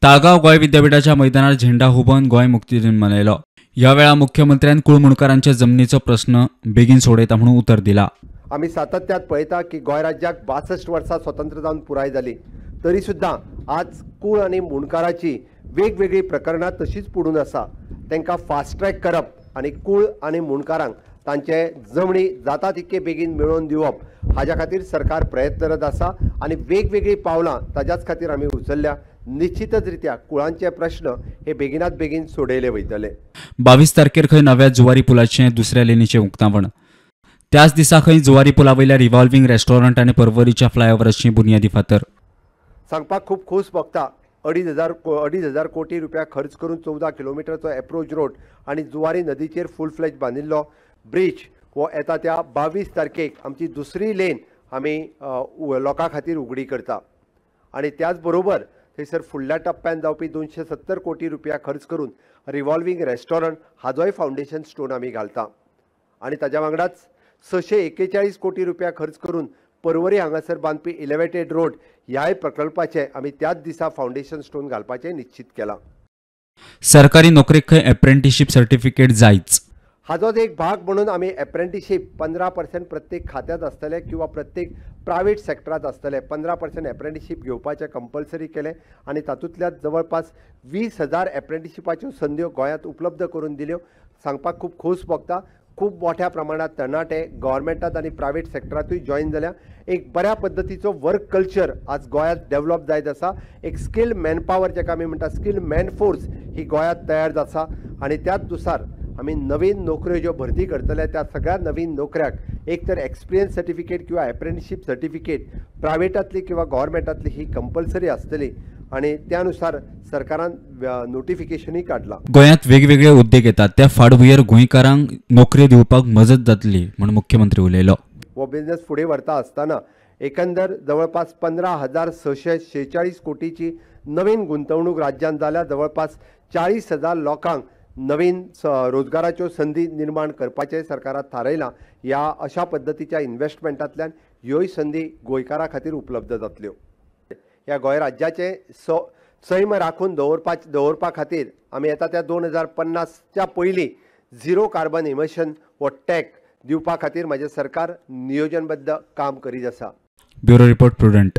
ताळगाव गोय विद्यापीठाच्या मैदानात झेंडा हुबोवन गोय मुक्ती दिन मनयलो। ह्या वेळा मुख्यमंत्र्यान कुळमुणकारांच्या जमनीचो प्रश्न बेगीन सोडयता म्हणून उतर दिला। आम्ही सातत्यात पळयता की गोय राज्याक 62 वर्सां स्वतंत्र जावन पुराय जाली, तरी सुद्दां आज कुळ आनी मुणकाराची वेगवेगळी प्रकरणां तशीच पडून आसा। तांकां फास्ट ट्रॅक करप आनी कुळ आनी मुणकारांक तांचे जमणी जाता तितके बेगीन मेळोवन दिवप हाज्या खातीर सरकार प्रयत्नरत आसा आनी वेगवेगळी पावलां ताज्याच खातीर आमी उचल्ल्या। निश्चितच रित्या कुळांचे प्रश्न हे बेगिनात बेगीन सोडयले वयतले। 22 तारखेर खंय नव्या जुवारी पुलाचे दुसऱ्या लेनीचे उक्तावण। त्याच दिसा खंय जुवारी पुला वयल्या रिव्हॉल्विंग रेस्टॉरंट आनी परवरीच्या फ्लायओव्हराची बुनयादी फातर। सांगपाक खूब खोस भोगता। 2,500 कोटी रुपया खर्च करून 14 किलोमिटरचो एप्रोच रोड आनी जुवारी नदीचेर फुल फ्लेज बांदिल्लो ब्रिज हो येता त्या 22 तारखेक आमची दुसरी लेन आमी लोकां खातीर उगडी करता। आनी त्याच बरोबर थंयसर फुडल्या टप्प्यान जावपी 270 कोटी रुपया खर्च करून रिव्हॉल्विंग रेस्टॉरंट हाजोय फावंडेशन स्टोन आमी घालता। आनी ताज्या वांगडाच 641 कोटी रुपया खर्च करून परवरी हांगासर बांदपी इलेवेटेड रोड ह्याय प्रकल्पाचे आमी त्याच दिसा फावंडेशन स्टोन घालपाचें निश्चित केलां। सरकारी नोकरेक खंय एप्रेंटिसशीप सर्टिफिकेट जायच। हाजोच एक भाग म्हणून आमी एप्रेंटिसशीप 15% प्रत्येक खात्यात आसतले किंवा प्रत्येक प्रायवेट सेक्टरात आसतले। 15% एप्रेंटिसशीप घेवपाचें कंपल्सरी केलें आनी तातूंतल्या जवळपास 20,000 एप्रेंटिसशिपाच्यो संद्यो गोंयांत उपलब्ध करून दिल्यो। सांगपाक खूब खोस भोगता। खूब मोठ्या प्रमाणात तरणाटे गव्हर्मेंटात आनी प्रायवेट सेक्टरातूय जॉईन जाल्या। एक बऱ्या पद्दतीचो वर्क कल्चर आज गोंयांत डेव्हलप जायत आसा। एक स्किल मॅनपॉवर जेका आमी म्हणटा स्किल मॅनफोर्स ही गोंयांत तयार आसा आनी त्याच नुसार आमी नवीन नोकऱ्यो ज्यो भरती करतले त्या सगळ्या नवीन नोकऱ्याक एक तर एक्सपिरियन्स सर्टिफिकेट किंवा एप्रेंटिसशीप सर्टिफिकेट प्रायवेटातली किंवा गव्हर्मेंटातली ही कंपल्सरी आसतली आनी त्यानुसार सरकारान नोटिफिकेशनूय काडलां। गोंयांत वेगवेगळे उद्देग येतात त्या फाटभुंयेर गोंयकारांक नोकऱ्यो दिवपाक मजत जातली म्हण मुख्यमंत्री उलयलो। हो बिझनेस फुडें व्हरता आसतना एकंदर जवळपास 15,646 कोटीची नवीन गुंतवणूक राज्यांत जाल्या। जवळपास 40,000 लोकांक नवीन रोजगाराच्यो संधी निर्माण करपाचें सरकारान थारायलां। ह्या अशा पद्दतीच्या इन्व्हेस्टमेंटांतल्यान ह्योय संधी गोंयकारां खातीर उपलब्ध जातल्यो। ह्या गोंय राज्याचे सैम राखून दवरपा खातीर आमी येता त्या 2050च्या पयलीं झिरो कार्बन इमिशन हो टॅक दिवपा खातीर म्हाजें सरकार नियोजनबद्ध काम करीत आसा। Bureau report prudent.